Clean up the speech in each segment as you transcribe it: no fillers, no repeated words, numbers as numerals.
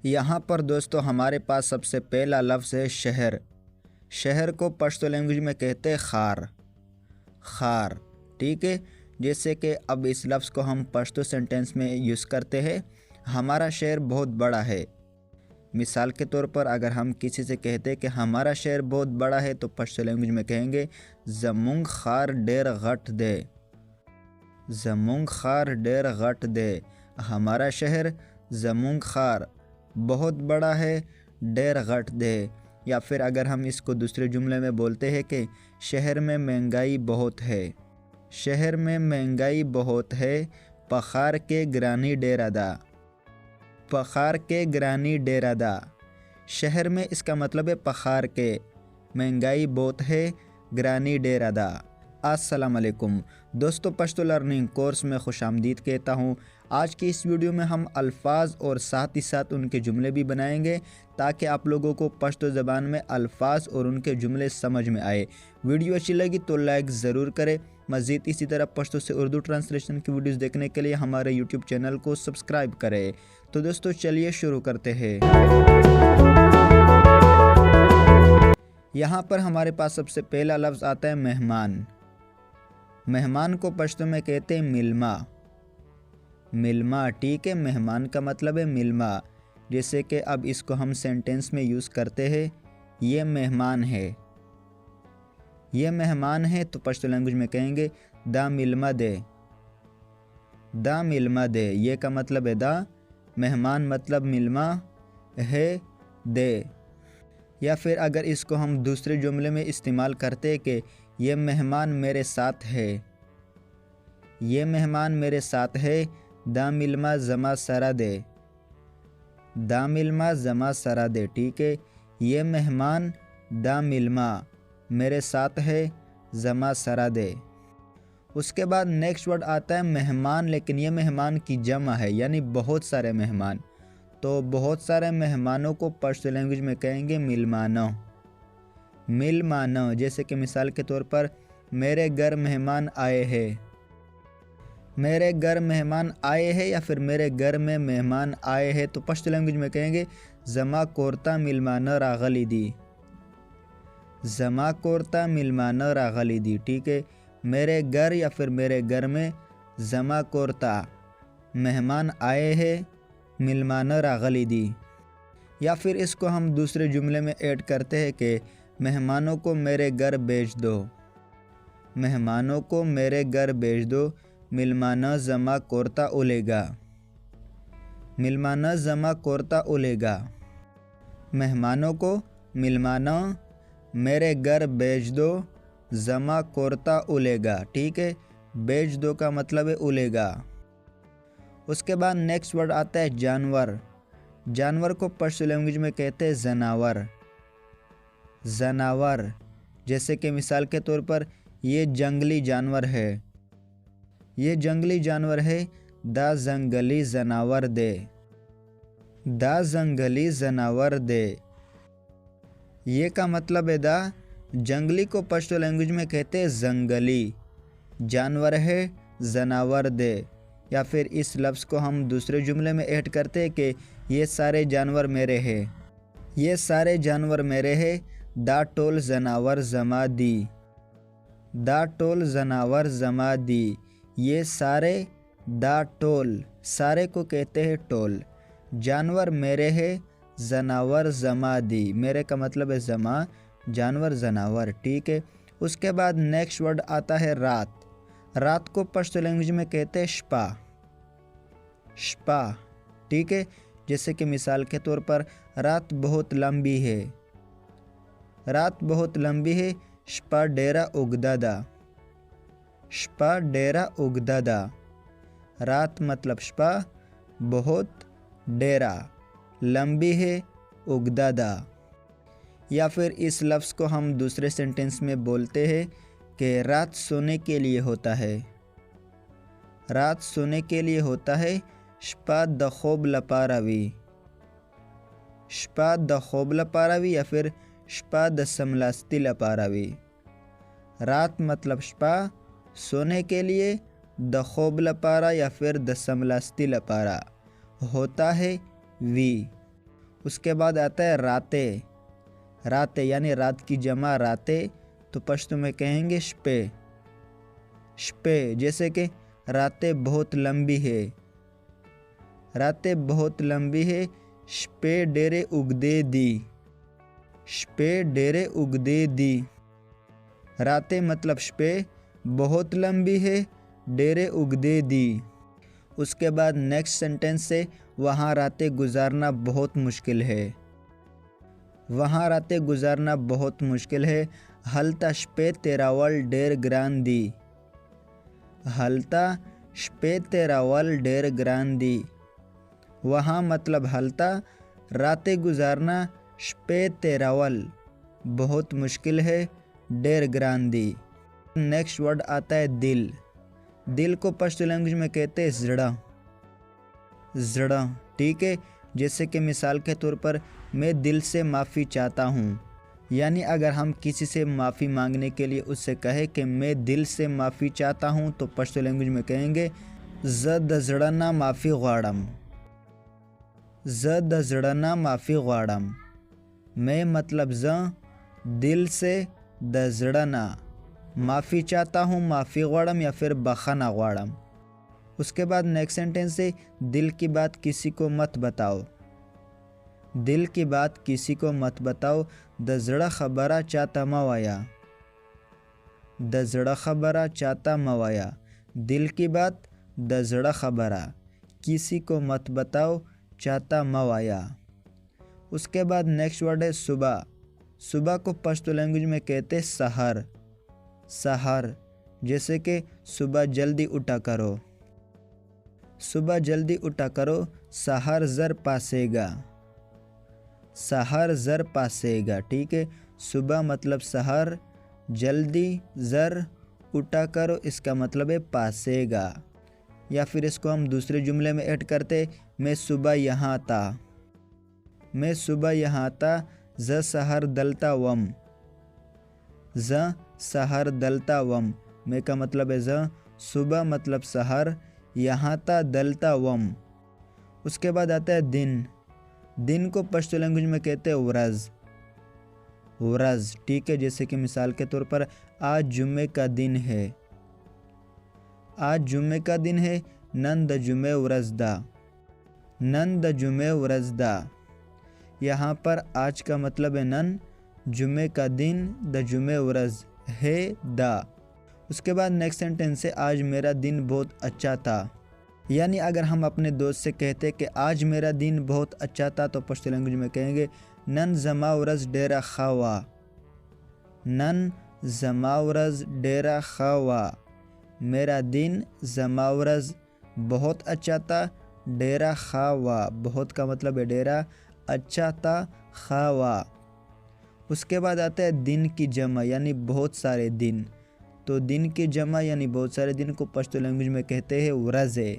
یہاں پر دوستو ہمارے پاس سب سے پہلا لفظ ہے شہر۔ شہر کو پشتو لینگویج میں کہتے ہیں خار۔ خار، ٹھیک ہے۔ جیسے کہ اب اس لفظ کو ہم پشتو سینٹینس میں یوز کرتے ہیں، ہمارا شہر بہت بڑا ہے۔ مثال کے طور پر اگر ہم کسی سے کہتے ہیں کہ ہمارا شہر بہت بڑا ہے تو پشتو لینگویج میں کہیں گے زمونگ خار ڈیر غٹ دے۔ زمونگ خار ڈیر غٹ دے، ہمارا شہر زمونگ خار بہت بڑا ہے، ڈیر غٹ دے۔ یا پھر اگر ہم اس کو دوسرے جملے میں بولتے ہیں کہ شہر میں مہنگائی بہت ہے۔ شہر میں مہنگائی بہت ہے، پخار کے گرانی ڈیرہ دا۔ پخار کے گرانی ڈیرہ دا، شہر میں اس کا مطلب ہے پخار کے، مہنگائی بہت ہے، گرانی ڈیرہ دا۔ السلام علیکم دوستو، پشتو لرننگ کورس میں خوش آمدید کہتا ہوں۔ آج کی اس ویڈیو میں ہم الفاظ اور ساتھ ہی ساتھ ان کے جملے بھی بنائیں گے تاکہ آپ لوگوں کو پشتو زبان میں الفاظ اور ان کے جملے سمجھ میں آئے۔ ویڈیو اچھی لگی تو لائک ضرور کریں۔ مزید اسی طرح پشتو سے اردو ٹرانسلیشن کی ویڈیوز دیکھنے کے لیے ہمارے یوٹیوب چینل کو سبسکرائب کریں۔ تو دوستو چلیے شروع کرتے ہیں۔ یہاں پر ہمارے پاس سب سے پہلا لفظ آتا ہے مہمان۔ مہمان کو پشتو میں کہتے ہیں ملما۔ ملما، ٹھیک ہے، مہمان کا مطلب ہے ملما۔ جیسے کہ اب اس کو ہم سینٹینس میں یوز کرتے ہیں، یہ مہمان ہے۔ یہ مہمان ہے تو پشتو لینگویج میں کہیں گے دا ملما دے۔ دا ملما دے، یہ کا مطلب ہے دا، مہمان مطلب ملما ہے، دے۔ یا پھر اگر اس کو ہم دوسرے جملے میں استعمال کرتے ہیں کہ یہ مہمان میرے ساتھ ہے۔ یہ مہمان میرے ساتھ ہے، دا ملما زما سرا دے۔ دا ملما زما سرا دے، ٹھیک ہے، یہ مہمان دا ملما میرے ساتھ ہے، زما سرا دے۔ اس کے بعد نیکسٹ ورڈ آتا ہے مہمان، لیکن یہ مہمان کی جمع ہے، یعنی بہت سارے مہمان۔ تو بہت سارے مہمانوں کو پشتو لینگویج میں کہیں گے ملمانو۔ ملمانو، جیسے کہ مثال کے طور پر میرے گھر مہمان آئے ہیں۔ میرے گھر مہمان آئے ہیں یا پھر میرے گھر میں مہمان آئے ہیں تو پشتو لینگویج میں کہیں گے زما کورتا ملمانو راغلی دی۔ زما کورتا ملمانو راغلی دی، ٹھیک ہے، میرے گھر یا پھر میرے گھر میں زما کورتا مہمان آئے ہیں، ملمانو راغلی دی۔ یا پھر اس کو ہم دوسرے جملے میں ایڈ کرتے ہیں کہ مہمانوں کو میرے گھر بھیج دو۔ مہمانوں کو میرے گھر بھیج دو، ملمانو زما کورتا اولے گا۔ ملمانو زما کورتا اولے گا، مہمانوں کو ملمانو میرے گھر بھیج دو، زما کورتا اولے گا، ٹھیک ہے، بھیج دو کا مطلب ہے اولے گا۔ اس کے بعد نیکسٹ ورڈ آتا ہے جانور۔ جانور کو پشتو لینگویج میں کہتے ہیں زناور۔ زناور، جیسے کہ مثال کے طور پر یہ جنگلی جانور ہے۔ یہ جنگلی جانور ہے، دا زنگلی زناور دے۔ دا زنگلی زناور دے، یہ کا مطلب ہے دا، جنگلی کو پشتو لینگویج میں کہتے ہیں زنگلی، جانور ہے، زناور دے۔ یا پھر اس لفظ کو ہم دوسرے جملے میں ایڈ کرتے ہیں کہ یہ سارے جانور میرے ہیں۔ یہ سارے جانور میرے ہیں، دا ٹول زناور زما دی۔ دا ٹول زناور زما دی، یہ سارے، دا ٹول، سارے کو کہتے ہیں ٹول، جانور میرے ہیں، زناور زما دی، میرے کا مطلب ہے زما، جانور زناور، ٹھیک ہے۔ اس کے بعد نیکسٹ ورڈ آتا ہے رات۔ رات کو پشتو لینگویج میں کہتے ہیں شپا۔ شپا، ٹھیک ہے، جیسے کہ مثال کے طور پر رات بہت لمبی ہے۔ رات بہت لمبی ہے، شپا ڈیرا اگدا دا۔ شپا ڈیرا اگدا دا، رات مطلب شپا، بہت، ڈیرا لمبی ہے، اگدا دا۔ یا پھر اس لفظ کو ہم دوسرے سینٹینس میں بولتے ہیں کہ رات سونے کے لیے ہوتا ہے۔ رات سونے کے لیے ہوتا ہے، شپا د خوب لپاراوی۔ شپا د خوب لپاراوی یا پھر شپا د سملاستی لپاراوی۔ رات مطلب شپا، سونے کے لیے، د خوب لپارا یا پھر د سملاستی لپارا، ہوتا ہے وی۔ اس کے بعد آتا ہے راتے. راتے یعنی رات کی جمع راتے، تو پشتو میں کہیں گے شپے. شپے جیسے کہ راتیں بہت لمبی ہے. راتیں بہت لمبی ہے، شپے ڈیرے اگدے دی. شپے ڈیرے اگدے دی. راتیں مطلب شپے بہت لمبی ہے، ڈیرے اگدے دی. اس کے بعد نیکسٹ سینٹنس سے وہاں راتیں گزارنا بہت مشکل ہے. وہاں راتیں گزارنا بہت مشکل ہے. ہلتا شپے تیراول ڈیر گران دی. ہلتا شپے تیراول ڈیر گران دی. وہاں مطلب ہلتا، راتیں گزارنا شپے تیراول بہت مشکل ہے، ڈیر گران دی. نیکسٹ ورڈ آتا ہے دل. دل کو پشتو لینگویج میں کہتے ہیں زڑا. زڑا ٹھیک ہے. جیسے کہ مثال کے طور پر میں دل سے معافی چاہتا ہوں. یعنی اگر ہم کسی سے معافی مانگنے کے لیے اس سے کہے کہ میں دل سے معافی چاہتا ہوں تو پشتو لینگویج میں کہیں گے ز د زړه نه معافی غواړم. ز د زړه نه معافی غواړم. میں مطلب ز دل سے د زړه نه معافی چاہتا ہوں، معافی غواړم یا پھر بخښنه غواړم. اس کے بعد نیکسٹ سینٹنس ہے دل کی بات کسی کو مت بتاؤ. دل کی بات کسی کو مت بتاؤ. د زړه خبره چاته مه وایه. د زړه خبره چاته مه وایه. دل کی بات د زړه خبره کسی کو مت بتاؤ، چاته مه وایه. اس کے بعد نیکسٹ ورڈ ہے صبح. صبح کو پشتو لینگویج میں کہتے سحر. سحر جیسے کہ صبح جلدی اٹھا کرو. صبح جلدی اٹھا کرو. سحر زر پاسے گا. سحر زر پاسے گا ٹھیک ہے. صبح مطلب سحر، جلدی، زر اٹھا کرو اس کا مطلب ہے پاسے گا. یا پھر اس کو ہم دوسرے جملے میں ایڈ کرتے میں صبح یہاں تھا. میں صبح یہاں تھا. ز سحر دلتا وم. ز سحر دلتا وم. میں کا مطلب ہے ز، صبح مطلب سحر، یہاں تھا دلتا وم. اس کے بعد آتا ہے دن. دن کو پشتو لینگویج میں کہتے ہیں ورز. ورز ٹھیک ہے. جیسے کہ مثال کے طور پر آج جمعے کا دن ہے. آج جمعے کا دن ہے. نن د جمعے ورز دا. نن د جمعے ورز دا. یہاں پر آج کا مطلب ہے نن، جمعے کا دن، د جمعے ورز ہے دا. اس کے بعد نیکسٹ سینٹنس ہے آج میرا دن بہت اچھا تھا. یعنی اگر ہم اپنے دوست سے کہتے کہ آج میرا دن بہت اچھا تھا تو پشتو لینگویج میں کہیں گے نن زما ورځ ډیره ښه وه. نن زما ورځ ډیره ښه وه. میرا دن زما ورځ بہت اچھا تھا. ډیره ښه وه بہت کا مطلب ہے ڈیرا، اچھا تھا، ښه وه. اس کے بعد آتا ہے دن کی جمع یعنی بہت سارے دن. تو دن کی جمع یعنی بہت سارے دن کو پشتو لینگویج میں کہتے ہیں ورځې.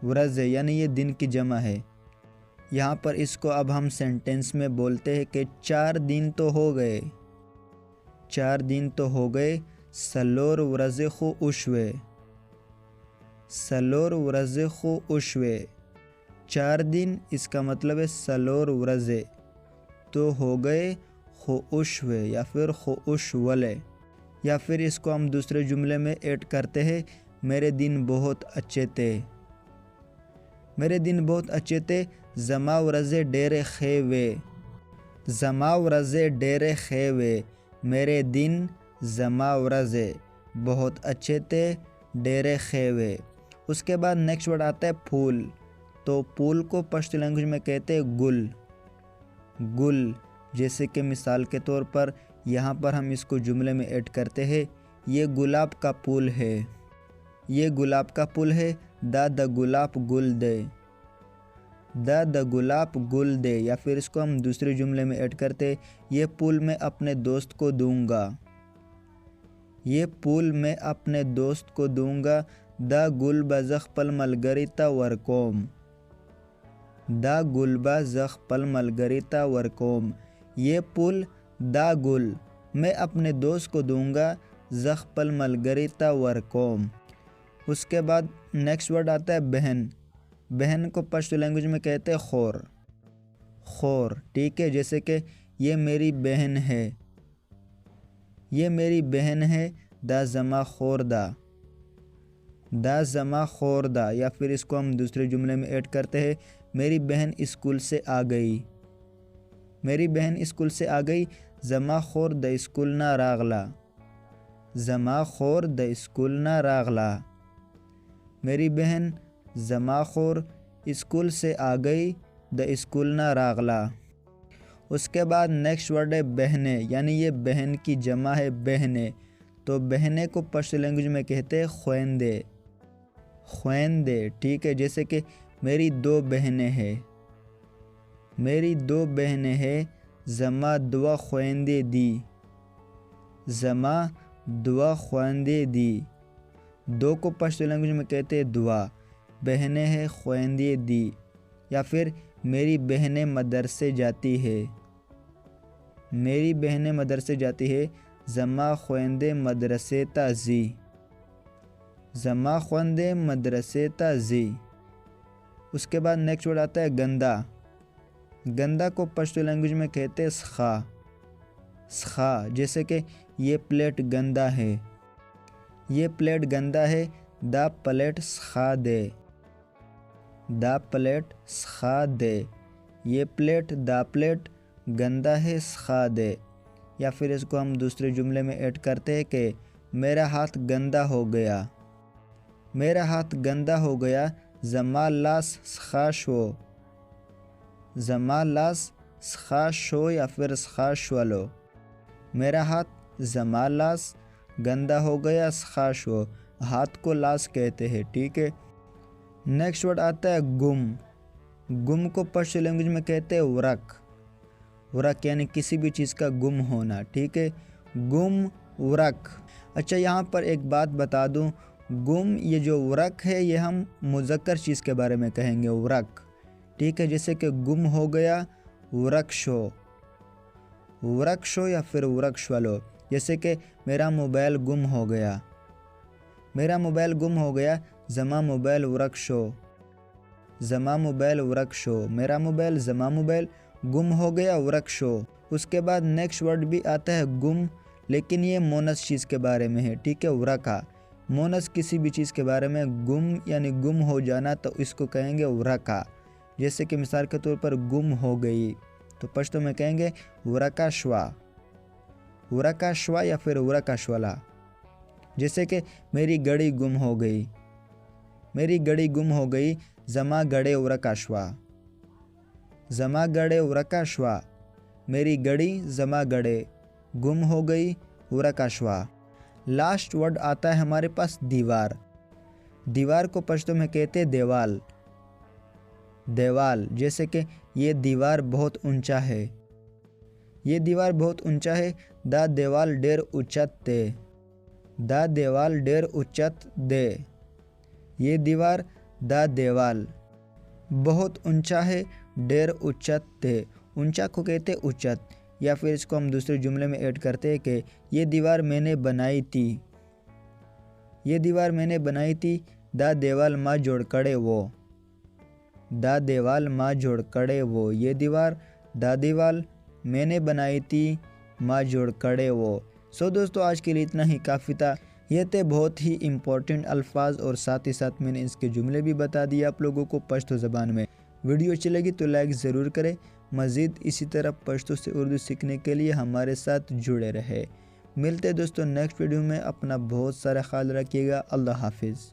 ورځې یعنی یہ دن کی جمع ہے. یہاں پر اس کو اب ہم سینٹنس میں بولتے ہیں کہ 4 دن تو ہو گئے. 4 دن تو ہو گئے. سلور ورځې خو وشوې. سلور ورځې خو وشوې. 4 دن اس کا مطلب ہے سلور ورځې. تو ہو گئے، خو وشوې یا پھر خو وشولې. یا پھر اس کو ہم دوسرے جملے میں ایڈ کرتے ہیں میرے دن بہت اچھے تھے. میرے دن بہت اچھے تھے. زما ورځې ډېرې ښې وې. زما ورځې ډېرې ښې وې. میرے دن زما ورځې بہت اچھے تھے، ډېرې ښې وې. اس کے بعد نیکسٹ ورڈ آتا ہے پھول. تو پھول کو پشتو لینگویج میں کہتے ہیں گل. گل جیسے کہ مثال کے طور پر یہاں پر ہم اس کو جملے میں ایڈ کرتے ہیں یہ گلاب کا پھول ہے. یہ گلاب کا پھول ہے. دا د گلاب گل دے. دا د گلاب گل دے. یا پھر اس کو ہم دوسرے جملے میں ایڈ کرتے یہ پھول میں اپنے دوست کو دوں گا. یہ پھول میں اپنے دوست کو دوں گا. دا گل به زه خپل ملګري ته ورکوم. دا گل به زه خپل ملګري ته ورکوم. یہ پھول دا گل میں اپنے دوست کو دوں گا. زه خپل ملګري ته ورکوم. اس کے بعد نیکسٹ ورڈ آتا ہے بہن. بہن کو پشتو لینگویج میں کہتے ہیں خور. خور، ٹھیک ہے، جیسے کہ یہ میری بہن ہے، یہ میری بہن ہے، دا زما خور دا، دا زما خور دا. یا پھر اس کو ہم دوسرے جملے میں ایڈ کرتے ہیں، میری بہن اسکول سے آ گئی، میری بہن اسکول سے آ گئی، زما خور دا اسکول نا راغلا، زما خور دا اسکول نا راغلا. میری بہن زما خور اسکول سے آ گئی، دا اسکول نا راغلا. اس کے بعد نیکسٹ ورڈ ہے بہنیں، یعنی یہ بہن کی جمع ہے بہنیں. تو بہنیں کو پشتو لینگویج میں کہتے ہیں خویندے، خویندے، ٹھیک ہے. جیسے کہ میری 2 بہنیں ہیں، میری 2 بہنیں ہیں، زما 2 خویندے دی، زما 2 خویندے دی. 2 کو پشتو لینگویج میں کہتے ہیں دعا، بہنیں ہیں خویندے دی. یا پھر میری بہنیں مدرسے جاتی ہے، میری بہنیں مدرسے جاتی ہے، زما خویندے مدرسے تا زی، زما خویندے مدرسے تا زی. اس کے بعد نیکسٹ ورڈ آتا ہے گندا. گندا کو پشتو لینگویج میں کہتے ہیں سخا، سخا. جیسے کہ یہ پلیٹ گندا ہے، یہ پلیٹ گندا ہے، دا پلیٹ سخا دے، دا پلیٹ سخا دے. یہ پلیٹ، دا پلیٹ گندا ہے، سخا دے. یا پھر اس کو ہم دوسرے جملے میں ایڈ کرتے ہیں کہ میرا ہاتھ گندا ہو گیا، میرا ہاتھ گندا ہو گیا، زما لاس سخا شو، زما لاس سخا شو. یا پھر سخا شولو. میرا ہاتھ زما لاس گندا ہو گیا، سخا شو. ہاتھ کو لاس کہتے ہیں، ٹھیک ہے. نیکسٹ ورڈ آتا ہے گم. گم کو پشتو لینگویج میں کہتے ہیں ورک، ورک یعنی کسی بھی چیز کا گم ہونا، ٹھیک ہے. گم، ورک. اچھا یہاں پر ایک بات بتا دوں، گم یہ جو ورک ہے یہ ہم مذکر چیز کے بارے میں کہیں گے، ورک، ٹھیک ہے. جیسے کہ گم ہو گیا، ورک شو، ورک شو. یا پھر ورک شولو. جیسے کہ میرا موبائل گم ہو گیا، میرا موبائل گم ہو گیا، زما موبائل ورک شو، زما موبائل ورک شو. میرا موبائل، زما موبائل گم ہو گیا، ورک شو. اس کے بعد نیکسٹ ورڈ بھی آتا ہے گم، لیکن یہ مونس چیز کے بارے میں ہے، ٹھیک ہے، ورکا. مونس کسی بھی چیز کے بارے میں، گم یعنی گم ہو جانا، تو اس کو کہیں گے ورکا. جیسے کہ مثال کے طور پر گم ہو گئی تو پشتو میں کہیں گے ورکا شوا، ورکا شوا. یا پھر ورکا شولا. جیسے کہ میری گڑی گم ہو گئی، میری گڑی گم ہو گئی، زما گڑے ورکا شوا، زما گڑے ورکا شوا. میری گڑی، زما گڑے گم ہو گئی، ورکا شوا. لاسٹ ورڈ آتا ہے ہمارے پاس دیوار. دیوار کو پشتو میں کہتے دیوال، دیوال. جیسے کہ یہ دیوار بہت اونچا ہے، یہ دیوار بہت اونچا ہے، دا دیوال ڈیر اچت دے، دا دیوال ڈیر اچت دے. یہ دیوار، دا دیوال بہت اونچا ہے، ڈیر اچت دے. اونچا کو کہتے اچت. یا پھر اس کو ہم دوسرے جملے میں ایڈ کرتے ہیں کہ یہ دیوار میں نے بنائی تھی، یہ دیوار میں نے بنائی تھی، دا دیوال ما جوڑ کڑے وہ، دا دیوال ما جوڑ کڑے وہ. یہ دیوار، دا دیوال میں نے بنائی تھی، ما جوڑ کڑے وہ. سو دوستو آج کے لیے اتنا ہی کافی تھا. یہ تھے بہت ہی امپورٹنٹ الفاظ اور ساتھ ہی ساتھ میں نے اس کے جملے بھی بتا دیے آپ لوگوں کو پشتو زبان میں. ویڈیو اچھی لگی تو لائک ضرور کریں. مزید اسی طرح پشتو سے اردو سیکھنے کے لیے ہمارے ساتھ جڑے رہے. ملتے دوستو نیکسٹ ویڈیو میں. اپنا بہت سارا خیال رکھیے گا. اللہ حافظ.